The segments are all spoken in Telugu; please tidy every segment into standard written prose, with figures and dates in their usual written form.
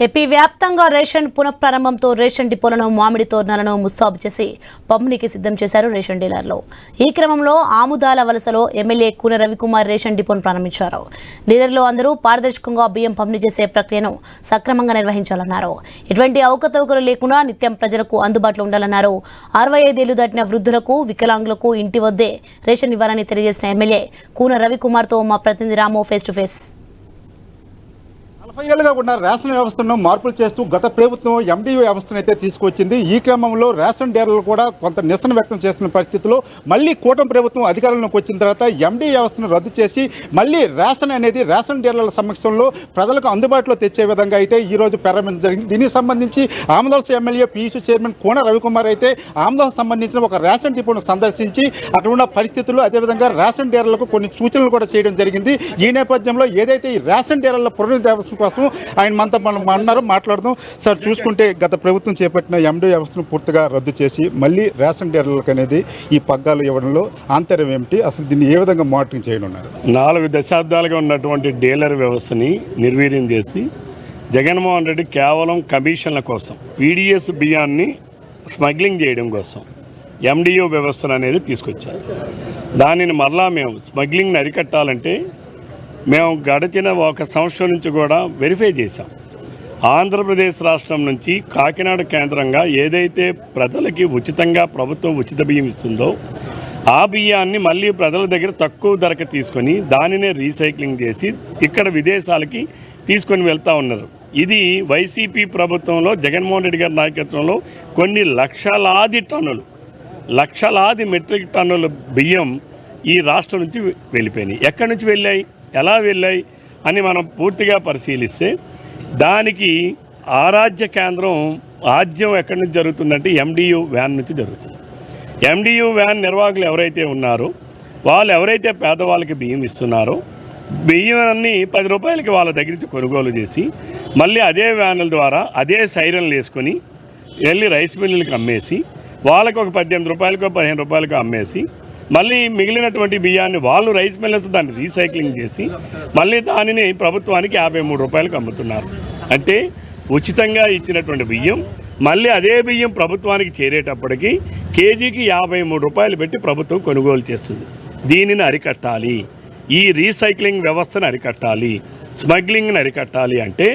ఏపీ వ్యాప్తంగా రేషన్ పునఃప్రారంభంతో రేషన్ డిపోలను మామిడి తోరణాలను ముస్తాబు చేసి పంపిణీకి సిద్ధం చేశారు రేషన్ డీలర్లు. ఈ క్రమంలో ఆముదాల వలసలో ఎమ్మెల్యే కూన రవికుమార్ రేషన్ డిపోను ప్రారంభించారు. డీలర్లు అందరూ పారదర్శకంగా బియ్యం పంపిణీ చేసే ప్రక్రియను సక్రమంగా నిర్వహించాలన్నారు. ఎటువంటి అవకతవకలు లేకుండా నిత్యం ప్రజలకు అందుబాటులో ఉండాలన్నారు. 65 ఏళ్లు దాటిన వృద్ధులకు, వికలాంగులకు ఇంటి వద్దే రేషన్ ఇవ్వాలని తెలియజేసిన ఎమ్మెల్యే కూన రవికుమార్తో మా ప్రతినిధి రాము ఫేస్ టు ఫేస్. 40 ఏళ్లుగా ఉన్న రేషన్ వ్యవస్థను మార్పులు చేస్తూ గత ప్రభుత్వం ఎండియూ వ్యవస్థను అయితే తీసుకొచ్చింది. ఈ క్రమంలో రేషన్ డీలర్లు కూడా కొంత నిరసన వ్యక్తం చేస్తున్న పరిస్థితిలో మళ్ళీ కూటమి ప్రభుత్వం అధికారంలోకి వచ్చిన తర్వాత ఎండి వ్యవస్థను రద్దు చేసి మళ్ళీ రేషన్ అనేది రేషన్ డీలర్ల సమక్షంలో ప్రజలకు అందుబాటులో తెచ్చే విధంగా అయితే ఈరోజు ప్రారంభించడం జరిగింది. దీనికి సంబంధించి ఆమదాల్స్ MLA PUC chairman Koona Ravikumar అయితే ఆమదాల్స్ సంబంధించిన ఒక రేషన్ డిపోను సందర్శించి అక్కడ ఉన్న పరిస్థితులు, అదేవిధంగా రేషన్ డీలర్లకు కొన్ని సూచనలు కూడా చేయడం జరిగింది. ఈ నేపథ్యంలో ఏదైతే ఈ రేషన్ డీలర్ల పునరుద్ధరణ కోసం ఆయన మనతో మనం మాట్లాడదాం. సార్, చూసుకుంటే గత ప్రభుత్వం చేపట్టిన ఎండి వ్యవస్థను పూర్తిగా రద్దు చేసి మళ్ళీ రేషన్ డీలర్లకు అనేది ఈ పగ్గాలు ఇవ్వడంలో ఆంతర్యం ఏమిటి, అసలు దీన్ని ఏ విధంగా మానిటరింగ్ చేయనున్నారు? 4 దశాబ్దాలుగా ఉన్నటువంటి డీలర్ వ్యవస్థని నిర్వీర్యం చేసి జగన్మోహన్ రెడ్డి కేవలం కమిషన్ల కోసం, పీడిఎస్ బియ్యాన్ని స్మగ్లింగ్ చేయడం కోసం ఎండియూ వ్యవస్థను అనేది తీసుకొచ్చారు. దానిని మరలా మేము స్మగ్లింగ్ని అరికట్టాలంటే మేము గడిచిన 1 సంవత్సరం నుంచి కూడా వెరిఫై చేశాం. ఆంధ్రప్రదేశ్ రాష్ట్రం నుంచి కాకినాడ కేంద్రంగా ఏదైతే ప్రజలకి ఉచితంగా ప్రభుత్వం ఉచిత బియ్యం ఇస్తుందో ఆ బియ్యాన్ని మళ్ళీ ప్రజల దగ్గర తక్కువ ధరకు తీసుకొని దానినే రీసైక్లింగ్ చేసి ఇక్కడ విదేశాలకి తీసుకొని వెళ్తూ ఉన్నారు. ఇది వైసీపీ ప్రభుత్వంలో జగన్మోహన్ రెడ్డి గారి నాయకత్వంలో కొన్ని లక్షలాది మెట్రిక్ టన్నుల బియ్యం ఈ రాష్ట్రం నుంచి వెళ్ళిపోయినాయి. ఎక్కడి నుంచి వెళ్ళాయి, ఎలా వెళ్ళాయి అని మనం పూర్తిగా పరిశీలిస్తే దానికి ఆరాధ్య కేంద్రం ఆద్యం ఎక్కడి నుంచి జరుగుతుందంటే ఎండియూ వ్యాన్ నుంచి జరుగుతుంది. ఎండియూ వ్యాన్ నిర్వాహకులు ఎవరైతే ఉన్నారో వాళ్ళు ఎవరైతే పేదవాళ్ళకి బియ్యం ఇస్తున్నారో బియ్యాన్ని 10 రూపాయలకి వాళ్ళ దగ్గర నుంచి కొనుగోలు చేసి మళ్ళీ అదే వ్యాన్ల ద్వారా అదే సైరన్లు వేసుకొని వెళ్ళి రైస్ మిల్లులకు అమ్మేసి వాళ్ళకు ఒక 18 రూపాయలకో 15 రూపాయలకో అమ్మేసి మళ్ళీ మిగిలినటువంటి బియ్యాన్ని వాళ్ళు రైస్ మిల్లర్స్ దాన్ని రీసైక్లింగ్ చేసి మళ్ళీ దానిని ప్రభుత్వానికి 53 రూపాయలకు అమ్ముతున్నారు. అంటే ఉచితంగా ఇచ్చినటువంటి బియ్యం మళ్ళీ అదే బియ్యం ప్రభుత్వానికి చేరేటప్పటికి కేజీకి 53 రూపాయలు పెట్టి ప్రభుత్వం కొనుగోలు చేస్తుంది. దీనిని అరికట్టాలి, ఈ రీసైక్లింగ్ వ్యవస్థను అరికట్టాలి, స్మగ్లింగ్ని అరికట్టాలి. అంటే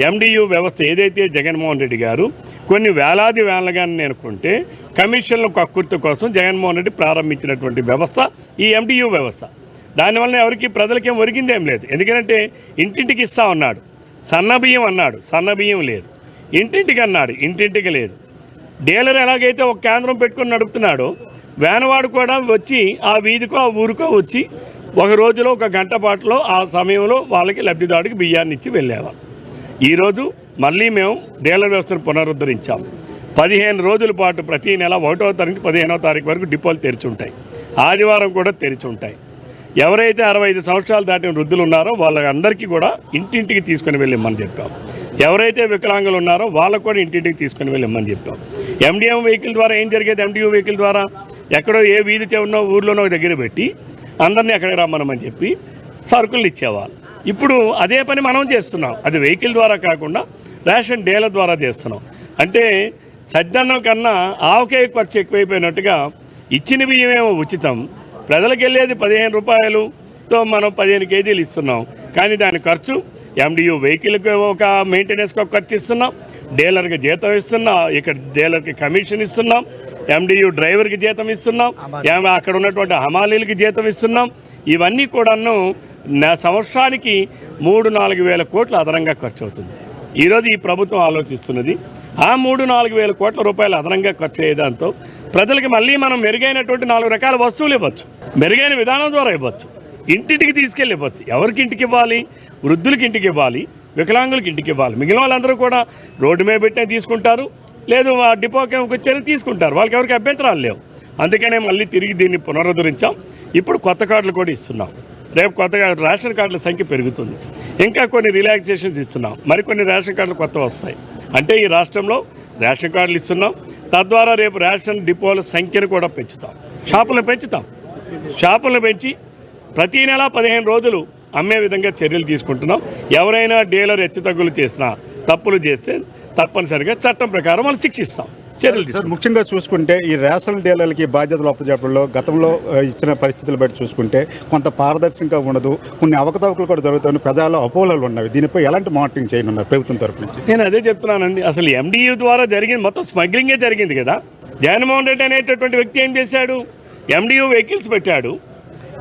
ఎండియూ వ్యవస్థ ఏదైతే జగన్మోహన్ రెడ్డి గారు కొన్ని వేలాది వ్యాన్లుగా అనుకుంటే కమిషన్ల కక్కుర్తి కోసం జగన్మోహన్ రెడ్డి ప్రారంభించినటువంటి వ్యవస్థ ఈ ఎండియూ వ్యవస్థ. దానివల్ల ఎవరికి ప్రజలకేం ఒరిగిందేం లేదు. ఎందుకంటే ఇంటింటికి ఇస్తా ఉన్నాడు, సన్నబియ్యం అన్నాడు, సన్నబియ్యం లేదు, ఇంటింటికి అన్నాడు, ఇంటింటికి లేదు. డీలర్ ఎలాగైతే ఒక కేంద్రం పెట్టుకొని నడుపుతున్నాడో వ్యాన్వాడు కూడా వచ్చి ఆ వీధికో ఆ ఊరికో వచ్చి ఒక రోజులో 1 గంట పాటులో ఆ సమయంలో వాళ్ళకి లబ్ధిదారుడికి బియ్యాన్ని ఇచ్చి వెళ్ళేవాళ్ళు. ఈరోజు మళ్ళీ మేము డీలర్ వ్యవస్థను పునరుద్ధరించాం. 15 రోజుల పాటు ప్రతి నెల 1వ తారీఖు నుంచి 15వ తారీఖు వరకు డిపోలు తెరిచి ఉంటాయి, ఆదివారం కూడా తెరిచి ఉంటాయి. ఎవరైతే 65 సంవత్సరాలు దాటిన వృద్ధులు ఉన్నారో వాళ్ళందరికీ కూడా ఇంటింటికి తీసుకొని వెళ్ళిమ్మని చెప్పాం. ఎవరైతే వికలాంగులు ఉన్నారో వాళ్ళకు కూడా ఇంటింటికి తీసుకొని వెళ్ళిమ్మని చెప్పాం. ఎండిఎం వెహికల్ ద్వారా ఏం జరిగేది, ఎండియూ వెహికల్ ద్వారా ఎక్కడో ఏ వీధి చెవునో ఊర్లోనో దగ్గర పెట్టి అందరినీ అక్కడికి రమ్మనమని చెప్పి సరుకులు ఇచ్చేవాళ్ళు. ఇప్పుడు అదే పని మనం చేస్తున్నాం. అది వెహికల్ ద్వారా కాకుండా రేషన్ డీలర్ ద్వారా చేస్తున్నాం. అంటే సజ్జన్నం కన్నా ఆవకే ఖర్చు ఎక్కువైపోయినట్టుగా ఇచ్చిన బియ్యమేమో ఉచితం, ప్రజలకు వెళ్ళేది 15 రూపాయలతో మనం 15 కేజీలు ఇస్తున్నాం. కానీ దాని ఖర్చు ఎండియూ వెహికల్కి ఒక మెయింటెనెన్స్కి ఒక ఖర్చు ఇస్తున్నాం, డీలర్కి జీతం ఇస్తున్నాం, ఇక్కడ డీలర్కి కమిషన్ ఇస్తున్నాం, ఎండియూ డ్రైవర్కి జీతం ఇస్తున్నాం, అక్కడ ఉన్నటువంటి హమాలీలకి జీతం ఇస్తున్నాం. ఇవన్నీ కూడాను సంవత్సరానికి 3-4 వేల కోట్లు అదనంగా ఖర్చు అవుతుంది. ఈరోజు ఈ ప్రభుత్వం ఆలోచిస్తున్నది ఆ 3-4 వేల కోట్ల రూపాయలు అదనంగా ఖర్చు అయ్యేదాంతో ప్రజలకి మళ్ళీ మనం మెరుగైనటువంటి 4 రకాల వస్తువులు ఇవ్వచ్చు, మెరుగైన విధానం ద్వారా ఇవ్వచ్చు, ఇంటింటికి తీసుకెళ్ళి ఇవ్వచ్చు. ఎవరికి ఇంటికి ఇవ్వాలి? వృద్ధులకి ఇంటికి ఇవ్వాలి, వికలాంగులకి ఇంటికి ఇవ్వాలి. మిగిలిన వాళ్ళందరూ కూడా రోడ్డు మీద పెట్టే తీసుకుంటారు, లేదు ఆ డిపోకి వచ్చారని తీసుకుంటారు. వాళ్ళకి ఎవరికి అభ్యంతరాలు లేవు. అందుకనే మళ్ళీ తిరిగి దీన్ని పునరుద్ధరించాం. ఇప్పుడు కొత్త కార్డులు కూడా ఇస్తున్నాం. రేపు కొత్తగా రేషన్ కార్డుల సంఖ్య పెరుగుతుంది. ఇంకా కొన్ని రిలాక్సేషన్స్ ఇస్తున్నాం, మరికొన్ని రేషన్ కార్డులు కొత్త వస్తాయి. అంటే ఈ రాష్ట్రంలో రేషన్ కార్డులు ఇస్తున్నాం. తద్వారా రేపు రేషన్ డిపోల సంఖ్యను కూడా పెంచుతాం, షాపులను పెంచి ప్రతీ నెల 15 రోజులు అమ్మే విధంగా చర్యలు తీసుకుంటున్నాం. ఎవరైనా డీలర్ హెచ్చుతగ్గులు చేసినా తప్పులు చేస్తే తప్పనిసరిగా చట్టం ప్రకారం వాళ్ళు శిక్షిస్తాం, చర్యలు సార్, తీసుకుంటాం. ముఖ్యంగా చూసుకుంటే ఈ రేషన్ డీలర్లకి బాధ్యతలు అప్పచెప్పడంలో గతంలో ఇచ్చిన పరిస్థితులు బట్టి చూసుకుంటే కొంత పారదర్శకంగా ఉండదు, కొన్ని అవకతవకలు కూడా జరుగుతాయని ప్రజల్లో అపోహలు ఉన్నవి. దీనిపై ఎలాంటి మానిటరింగ్ చేయనున్నారు ప్రభుత్వం తరపు నుంచి? నేను అదే చెప్తున్నానండి. అసలు ఎండియూ ద్వారా జరిగింది మొత్తం స్మగ్లింగే జరిగింది కదా. జగన్మోహన్ రెడ్డి అనేటటువంటి వ్యక్తి ఏం చేశాడు, ఎండియూ వెహికల్స్ పెట్టాడు,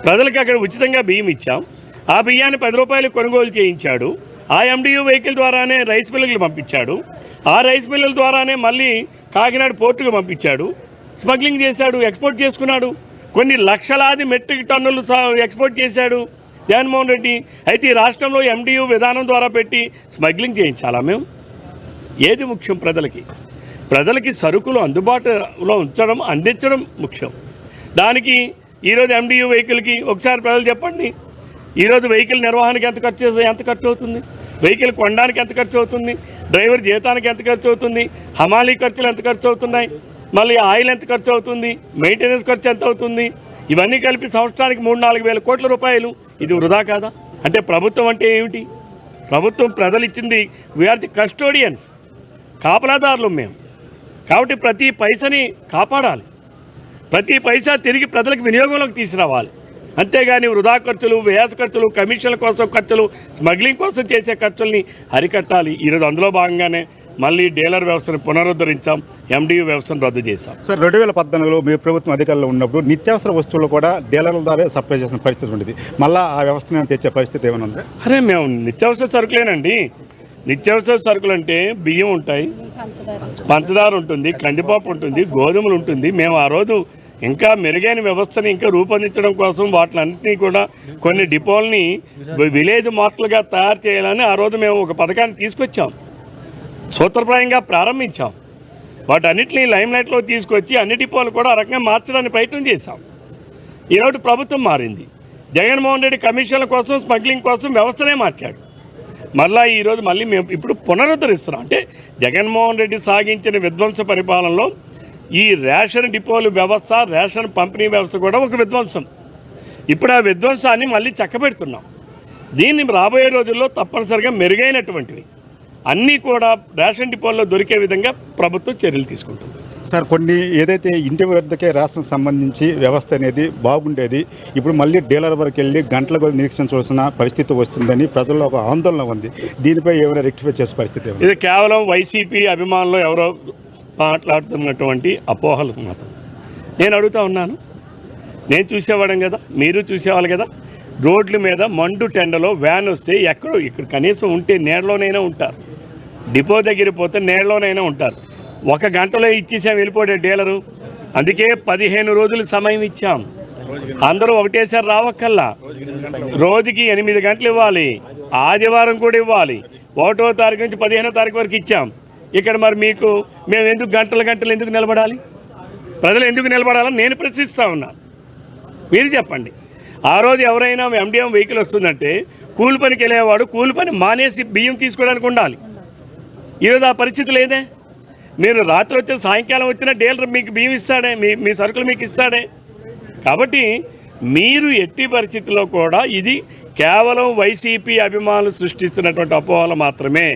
ప్రజలకు అక్కడ ఉచితంగా బియ్యం ఇచ్చాం, ఆ బియ్యాన్ని 10 రూపాయలు కొనుగోలు చేయించాడు, ఆ ఎండియూ వెహికల్ ద్వారానే రైస్ మిల్లులకు పంపించాడు, ఆ రైస్ మిల్లుల ద్వారానే మళ్ళీ కాకినాడ పోర్టుకు పంపించాడు, స్మగ్లింగ్ చేశాడు, ఎక్స్పోర్ట్ చేసుకున్నాడు, కొన్ని లక్షలాది మెట్రిక్ టన్నులు ఎక్స్పోర్ట్ చేశాడు జగన్మోహన్ రెడ్డి. అయితే ఈ రాష్ట్రంలో ఎండియూ విధానం ద్వారా పెట్టి స్మగ్లింగ్ చేయించాలా మేము? ఏది ముఖ్యం? ప్రజలకి సరుకులు అందుబాటులో ఉంచడం, అందించడం ముఖ్యం. దానికి ఈరోజు ఎండియూ వెహికల్కి ఒకసారి ప్రజలు చెప్పండి, ఈరోజు వెహికల్ నిర్వహణకి ఎంత ఖర్చు అవుతుంది, వెహికల్ కొనడానికి ఎంత ఖర్చు అవుతుంది, డ్రైవర్ జీతానికి ఎంత ఖర్చు అవుతుంది, హమాలీ ఖర్చులు ఎంత ఖర్చు అవుతున్నాయి, మళ్ళీ ఆయిల్ ఎంత ఖర్చు అవుతుంది, మెయింటెనెన్స్ ఖర్చు ఎంత అవుతుంది, ఇవన్నీ కలిపి సంవత్సరానికి 3-4 వేల కోట్ల రూపాయలు. ఇది వృధా కాదా? అంటే ప్రభుత్వం అంటే ఏమిటి? ప్రభుత్వం ప్రజలు ఇచ్చింది, వీఆర్ ది కస్టోడియన్స్, కాపలాదారులు మేము. కాబట్టి ప్రతి పైసని కాపాడాలి, ప్రతి పైసా తిరిగి ప్రజలకు వినియోగంలోకి తీసుకురావాలి. అంతేగాని వృధా ఖర్చులు, వ్యయాస ఖర్చులు, కమిషన్ల కోసం ఖర్చులు, స్మగ్లింగ్ కోసం చేసే ఖర్చుల్ని అరికట్టాలి. ఈరోజు అందులో భాగంగానే మళ్ళీ డీలర్ వ్యవస్థను పునరుద్ధరించాం, ఎండియూ వ్యవస్థను రద్దు చేశాం. సార్, 2014లో మీ ప్రభుత్వం అధికారంలో ఉన్నప్పుడు నిత్యావసర వస్తువులు కూడా డీలర్ల ద్వారా సప్లై చేసిన పరిస్థితి ఉండేది. మళ్ళీ ఆ వ్యవస్థను తెచ్చే పరిస్థితి ఏమైనా ఉందా? అరే మేము నిత్యావసర సరుకులేనండి. నిత్యావసర సరుకులు అంటే బియ్యం ఉంటాయి, పంచదార ఉంటుంది, కందిపప్పు ఉంటుంది, గోధుమలు ఉంటుంది. మేము ఆ రోజు ఇంకా మెరుగైన వ్యవస్థని ఇంకా రూపొందించడం కోసం వాటిలన్నింటినీ కూడా కొన్ని డిపోల్ని విలేజ్ మార్ట్లుగా తయారు చేయాలని ఆ రోజు మేము ఒక పథకాన్ని తీసుకొచ్చాం, సూత్రప్రాయంగా ప్రారంభించాం. వాటన్నిటిని లైమ్లైట్లో తీసుకొచ్చి అన్ని డిపోలు కూడా ఆ రకంగా మార్చడానికి ప్రయత్నం చేశాం. ఈరోజు ప్రభుత్వం మారింది. జగన్మోహన్ రెడ్డి కమిషన్ల కోసం, స్మగ్లింగ్ కోసం వ్యవస్థనే మార్చాడు. ఈరోజు మళ్ళీ మేము ఇప్పుడు పునరుద్ధరిస్తున్నాం. అంటే జగన్మోహన్ రెడ్డి సాగించిన విధ్వంస పరిపాలనలో ఈ రేషన్ డిపోలు వ్యవస్థ, రేషన్ పంపిణీ వ్యవస్థ కూడా ఒక విధ్వంసం. ఇప్పుడు ఆ విధ్వంసాన్ని మళ్ళీ చక్కబెడుతున్నాం. దీన్ని రాబోయే రోజుల్లో తప్పనిసరిగా మెరుగైనటువంటివి అన్నీ కూడా రేషన్ డిపోల్లో దొరికే విధంగా ప్రభుత్వం చర్యలు తీసుకుంటుంది. సార్, కొన్ని ఏదైతే ఇంటి వద్దకే రేషన్ సంబంధించి వ్యవస్థ అనేది బాగుండేది, ఇప్పుడు మళ్ళీ డీలర్ వరకు వెళ్ళి గంటల కొద్ది నిరీక్షించవలసిన పరిస్థితి వస్తుందని ప్రజల్లో ఒక ఆందోళన ఉంది. దీనిపై ఏమైనా రెక్టిఫై చేసే పరిస్థితి? ఇది కేవలం వైసీపీ అభిమానులు ఎవరో మాట్లాడుతున్నటువంటి అపోహలు మాత్రం. నేను అడుగుతా ఉన్నాను, నేను చూసేవాడం కదా, మీరు చూసేవాళ్ళు కదా. రోడ్ల మీద మండు టెండలో వ్యాన్ వస్తే ఎక్కడో ఇక్కడ కనీసం ఉంటే నీడలోనైనా ఉంటారు, డిపో దగ్గర పోతే నీడలోనైనా ఉంటారు. 1 గంటలో ఇచ్చేసాం వెళ్ళిపోయే డీలరు. అందుకే 15 రోజులు సమయం ఇచ్చాం. అందరూ ఒకటేసారి రావక్కల్లా, రోజుకి 8 గంటలు ఇవ్వాలి, ఆదివారం కూడా ఇవ్వాలి. 1వ తారీఖు నుంచి 15వ తారీఖు వరకు ఇచ్చాం. ఇక్కడ మరి మేము ఎందుకు గంటలు ఎందుకు నిలబడాలి? ప్రజలు ఎందుకు నిలబడాలని నేను ప్రశ్నిస్తూ ఉన్నాను. మీరు చెప్పండి. ఆ రోజు ఎవరైనా ఎండిఎం వెహికల్ వస్తుందంటే కూలి పనికి వెళ్ళేవాడు కూలి పని మానేసి బియ్యం తీసుకోవడానికి ఉండాలి. ఈరోజు ఆ పరిస్థితి లేదే. మీరు రాత్రి వచ్చిన సాయంకాలం వచ్చిన డీలర్ మీకు బియ్యం ఇస్తాడే, మీ సరుకులు మీకు ఇస్తాడే. కాబట్టి మీరు ఎట్టి పరిస్థితుల్లో కూడా ఇది కేవలం వైసీపీ అభిమానులు సృష్టిస్తున్నటువంటి అపోహలు మాత్రమే.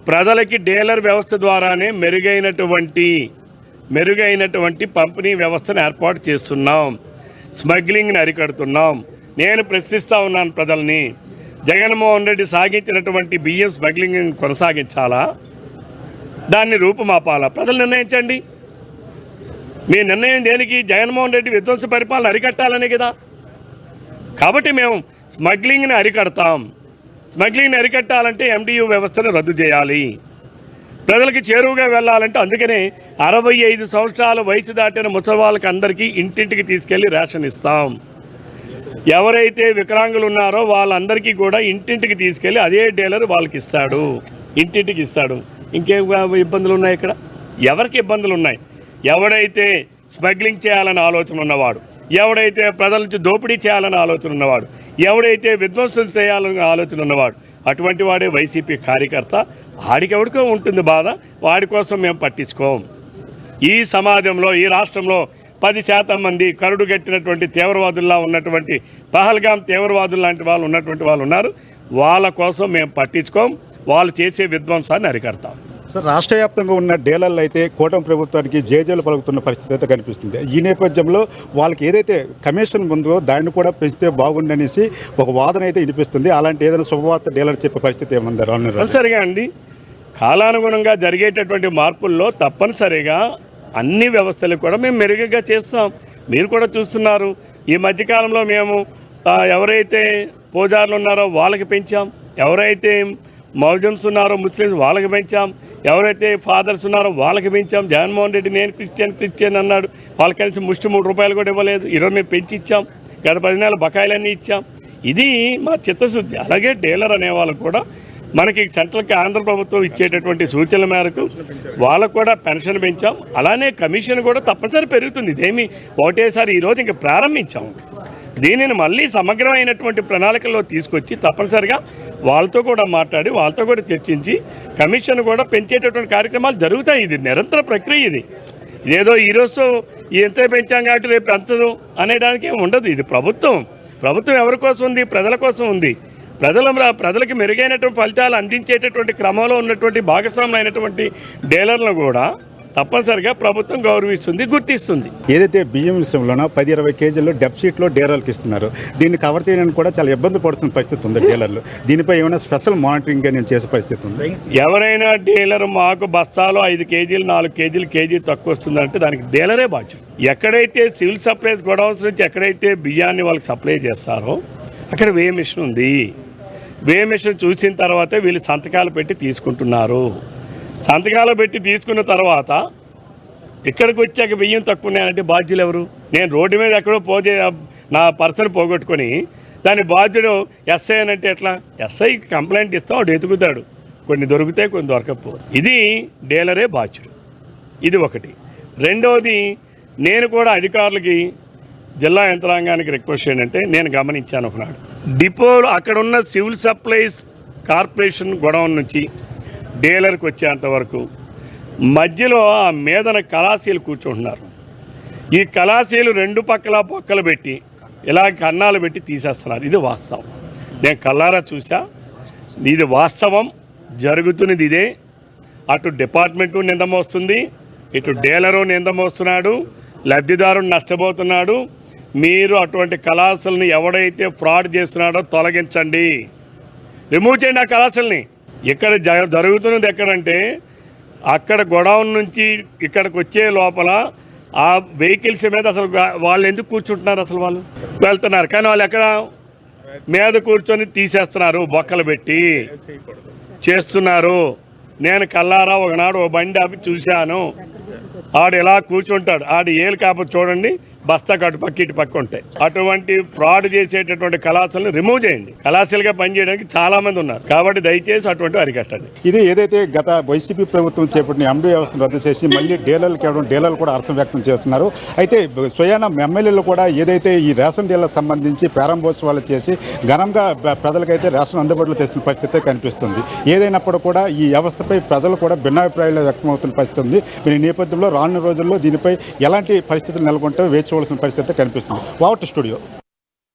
ప్రజలకి డీలర్ వ్యవస్థ ద్వారానే మెరుగైనటువంటి పంపిణీ వ్యవస్థను ఏర్పాటు చేస్తున్నాం, స్మగ్లింగ్ని అరికడుతున్నాం. నేను ప్రశ్నిస్తూ ఉన్నాను ప్రజల్ని, జగన్మోహన్ రెడ్డి సాగించినటువంటి బియ్యం స్మగ్లింగ్ కొనసాగించాలా, దాన్ని రూపుమాపాలా? ప్రజలు నిర్ణయించండి. మీ నిర్ణయం దేనికి? జగన్మోహన్ రెడ్డి విధ్వంస పరిపాలన అరికట్టాలనే కదా. కాబట్టి మేము స్మగ్లింగ్ని అరికడతాం. స్మగ్లింగ్ని అరికట్టాలంటే ఎండియూ వ్యవస్థను రద్దు చేయాలి. ప్రజలకు చేరువుగా వెళ్ళాలంటే అందుకనే 65 సంవత్సరాల వయసు దాటిన ముసలివాళ్ళకి అందరికీ ఇంటింటికి తీసుకెళ్ళి రేషన్ ఇస్తాం. ఎవరైతే వికలాంగులు ఉన్నారో వాళ్ళందరికీ కూడా ఇంటింటికి తీసుకెళ్ళి అదే డీలర్ వాళ్ళకి ఇస్తాడు, ఇంటింటికి ఇస్తాడు. ఇంకేం ఇబ్బందులు ఉన్నాయి ఇక్కడ? ఎవరికి ఇబ్బందులు ఉన్నాయి? ఎవడైతే స్మగ్లింగ్ చేయాలని ఆలోచన ఉన్నవాడు, ఎవడైతే ప్రజల నుంచి దోపిడీ చేయాలని ఆలోచన ఉన్నవాడు, ఎవడైతే విధ్వంసం చేయాలని ఆలోచన ఉన్నవాడు, అటువంటి వాడే వైసీపీ కార్యకర్త. ఆడికెవడికో ఉంటుంది బాధ, వాడి కోసం మేము పట్టించుకోం. ఈ సమాజంలో, ఈ రాష్ట్రంలో 10% మంది కరుడు గట్టినటువంటి తీవ్రవాదుల్లా ఉన్నటువంటి పహల్గాం తీవ్రవాదులు లాంటి వాళ్ళు ఉన్నటువంటి వాళ్ళు ఉన్నారు. వాళ్ళ కోసం మేము పట్టించుకోం. వాళ్ళు చేసే విధ్వంసాన్ని అరికడతాం. సార్, రాష్ట్ర వ్యాప్తంగా ఉన్న డీలర్లు అయితే కూటమి ప్రభుత్వానికి జేజేలు పలుకుతున్న పరిస్థితి అయితే కనిపిస్తుంది. ఈ నేపథ్యంలో వాళ్ళకి ఏదైతే కమిషన్ ఉందో దాన్ని కూడా పెంచితే బాగుండనేసి ఒక వాదన అయితే వినిపిస్తుంది. అలాంటి ఏదైనా శుభవార్త డీలర్ చెప్పే పరిస్థితి ఏముంది? తప్పనిసరిగా అండి, కాలానుగుణంగా జరిగేటటువంటి మార్పుల్లో తప్పనిసరిగా అన్ని వ్యవస్థలు కూడా మేము మెరుగ్గా చేస్తాం. మీరు కూడా చూస్తున్నారు. ఈ మధ్యకాలంలో మేము ఎవరైతే పూజారులు ఉన్నారో వాళ్ళకి పెంచాం, ఎవరైతే మౌజమ్స్ ఉన్నారో ముస్లిమ్స్ వాళ్ళకి పెంచాం, ఎవరైతే ఫాదర్స్ ఉన్నారో వాళ్ళకి పెంచాం. జగన్మోహన్ రెడ్డి నేను క్రిస్టియన్ అన్నాడు, వాళ్ళు కలిసి ముష్టి ₹3 కూడా ఇవ్వలేదు. ఈరోజు మేము పెంచి ఇచ్చాం. గత 10 నెలల బకాయిలన్నీ ఇచ్చాం. ఇది మా చిత్తశుద్ధి. అలాగే డీలర్ అనే వాళ్ళు కూడా మనకి సెంట్రల్కి ఆంధ్ర ప్రభుత్వం ఇచ్చేటటువంటి సూచనల మేరకు వాళ్ళకు కూడా పెన్షన్ పెంచాం. అలానే కమిషన్ కూడా తప్పనిసరి పెరుగుతుంది. ఇదేమి ఒకటేసారి ఈరోజు ఇంకా ప్రారంభించాం. దీనిని మళ్ళీ సమగ్రమైనటువంటి ప్రణాళికల్లో తీసుకొచ్చి తప్పనిసరిగా వాళ్ళతో కూడా మాట్లాడి వాళ్ళతో కూడా చర్చించి కమిషన్ కూడా పెంచేటటువంటి కార్యక్రమాలు జరుగుతాయి. ఇది నిరంతర ప్రక్రియ. ఇదేదో ఈరోజు ఎంత పెంచాం కాబట్టి రేపు పెంచదు అనేదానికి ఏమి ఉండదు. ఇది ప్రభుత్వం ఎవరి కోసం ఉంది? ప్రజల కోసం ఉంది. ప్రజలకి మెరుగైనటువంటి ఫలితాలు అందించేటటువంటి క్రమంలో ఉన్నటువంటి భాగస్వాములైనటువంటి డీలర్లను కూడా తప్పనిసరిగా ప్రభుత్వం గౌరవిస్తుంది, గుర్తిస్తుంది. ఏదైతే బియ్యం విషయంలోనో 10-20 కేజీలు డెఫిసిట్లో డీలర్లకు ఇస్తున్నారు. దీన్ని కవర్ చేయడానికి కూడా చాలా ఇబ్బంది పడుతున్న పరిస్థితి ఉంది డీలర్లు. దీనిపై ఏమైనా స్పెషల్ మానిటరింగ్ నేను చేసే పరిస్థితి ఉంది? ఎవరైనా డీలర్ మాకు బస్తాలో 5 కేజీలు 4 కేజీలు కేజీ తక్కువ వస్తుందంటే దానికి డీలరే బాధ్యుడు. ఎక్కడైతే సివిల్ సప్లైస్ గొడౌన్స్ నుంచి ఎక్కడైతే బియ్యాన్ని వాళ్ళకి సప్లై చేస్తారో అక్కడ వే మిషన్ ఉంది. వే మిషన్ చూసిన తర్వాతే వీళ్ళు సంతకాలు పెట్టి తీసుకుంటున్నారు. సంతకాలు పెట్టి తీసుకున్న తర్వాత ఇక్కడికి వచ్చాక బియ్యం తక్కువ ఉన్నాయంటే బాధ్యులు ఎవరు? నేను రోడ్డు మీద ఎక్కడో నా పర్సన్ పోగొట్టుకొని దాని బాధ్యుడు ఎస్ఐ అని అంటే ఎట్లా? ఎస్ఐకి కంప్లైంట్ ఇస్తాం, వాడు ఎతుకుతాడు. కొన్ని దొరుకుతాయి, కొన్ని దొరకకపో. ఇది డీలరే బాధ్యుడు. ఇది ఒకటి. రెండవది, నేను కూడా అధికారులకి జిల్లా యంత్రాంగానికి రిక్వెస్ట్ ఏంటంటే, నేను గమనించాను ఒకనాడు డిపోలు అక్కడున్న సివిల్ సప్లైస్ కార్పొరేషన్ గొడౌన్ నుంచి డీలర్కి వచ్చేంతవరకు మధ్యలో ఆ మీదన కళాశీలు కూర్చుంటున్నారు. ఈ కళాశీలు 2 పక్కలు పెట్టి ఇలా కన్నాలు పెట్టి తీసేస్తున్నారు. ఇది వాస్తవం. నేను కళ్ళారా చూసా. ఇది వాస్తవం. జరుగుతున్నది ఇదే. అటు డిపార్ట్మెంటు నిందమోస్తుంది, ఇటు డీలరు నిందమోస్తున్నాడు, లబ్ధిదారుడు నష్టపోతున్నాడు. మీరు అటువంటి కళాశాలని ఎవడైతే ఫ్రాడ్ చేస్తున్నాడో తొలగించండి, రిమూవ్ చేయండి ఆ కళాశాలని. ఇక్కడ జరుగుతున్నది ఎక్కడంటే అక్కడ గొడౌన్ నుంచి ఇక్కడికి వచ్చే లోపల ఆ వెహికల్స్ మీద అసలు వాళ్ళు ఎందుకు కూర్చుంటున్నారు? అసలు వాళ్ళు వెళ్తున్నారు కానీ వాళ్ళు ఎక్కడ మీద కూర్చొని తీసేస్తున్నారు, బొక్కలు పెట్టి చేస్తున్నారు. నేను కల్లారా ఒకనాడు ఓ బండి ఆపి చూశాను. ఆడు ఎలా కూర్చుంటాడు, ఆడు ఏలు కాకపోతే చూడండి బస్తా అటు పక్క ఇటు పక్క ఉంటాయి. అటువంటి ఫ్రాడ్ చేసేటటువంటి కళాశాలను రిమూవ్ చేయండి. కళాశాలగా పనిచేయడానికి చాలా మంది ఉన్నారు కాబట్టి దయచేసి అటువంటి అరికట్టండి. ఇది ఏదైతే గత వైసీపీ ప్రభుత్వం చేపట్టిన ఎండీ వ్యవస్థను రద్దు చేసి మళ్ళీ డీలర్లకు ఇవ్వడం, డీలర్లు కూడా హర్షం వ్యక్తం చేస్తున్నారు. అయితే స్వయాన ఎమ్మెల్యేలు కూడా ఏదైతే ఈ రేషన్ డీలర్లకు సంబంధించి ప్రారంభోత్సవాలు చేసి ఘనంగా ప్రజలకైతే రేషన్ అందుబాటులో తెస్తున్న పరిస్థితి కనిపిస్తుంది. ఏదైనప్పుడు కూడా ఈ వ్యవస్థపై ప్రజలు కూడా భిన్నాభిప్రాయాలు వ్యక్తమవుతున్న పరిస్థితి ఉంది. ఈ నేపథ్యంలో రానున్న రోజుల్లో దీనిపై ఎలాంటి పరిస్థితులు నెలకొంటే వేచి చూడాల్సిన పరిస్థితి కనిపిస్తుంది. వావట్ స్టూడియో.